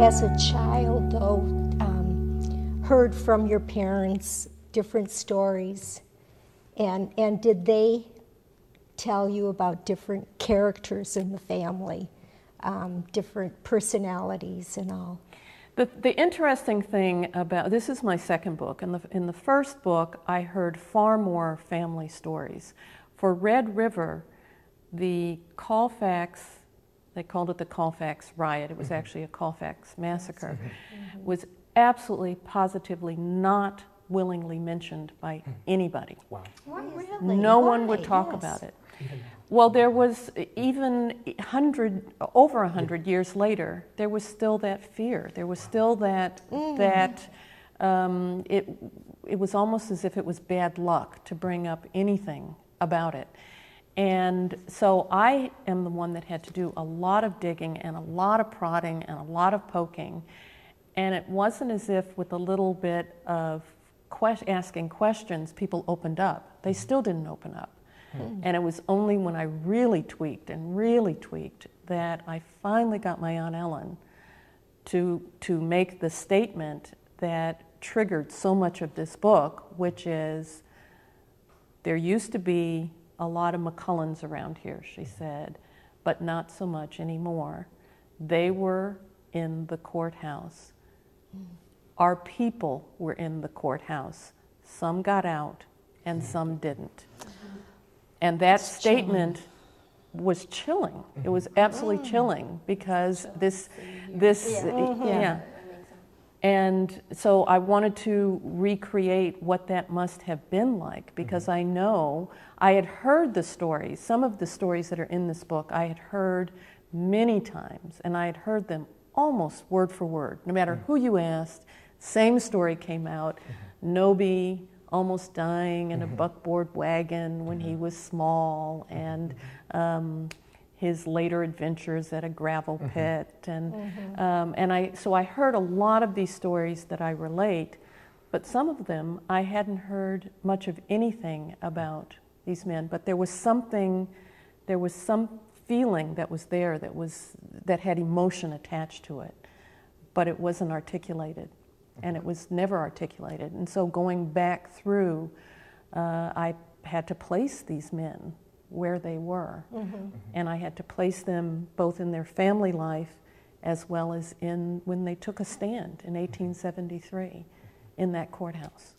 as a child, though, heard from your parents different stories, and did they tell you about different characters in the family, different personalities and all? The interesting thing about, this is my second book. In the first book, I heard far more family stories. For Red River, the Colfax, they called it the Colfax riot, it was actually a Colfax massacre, was absolutely, positively not willingly mentioned by anybody. Wow. Why, really? No one would talk about it. Well, there was even over 100 years later, there was still that fear. There was still that, it was almost as if it was bad luck to bring up anything about it. And so I am the one that had to do a lot of digging and a lot of prodding and a lot of poking. And it wasn't as if with a little bit of asking questions, people opened up. They still didn't open up. And it was only when I really tweaked that I finally got my Aunt Ellen to make the statement that triggered so much of this book, which is, there used to be a lot of McCullens around here, she said, but not so much anymore. They were in the courthouse. Our people were in the courthouse. Some got out and some didn't. And that statement was chilling. It was absolutely chilling because yeah. And so I wanted to recreate what that must have been like, because I know I had heard the stories, some of the stories that are in this book I had heard many times, and I had heard them almost word for word. No matter who you asked, same story came out. Noby almost dying in a buckboard wagon when he was small, and his later adventures at a gravel pit, and so I heard a lot of these stories that I relate, but some of them I hadn't heard much of anything about these men. But there was some feeling that was there, that had emotion attached to it, but it wasn't articulated. And it was never articulated. And so going back through, I had to place these men where they were. And I had to place them both in their family life as well as in when they took a stand in 1873 in that courthouse.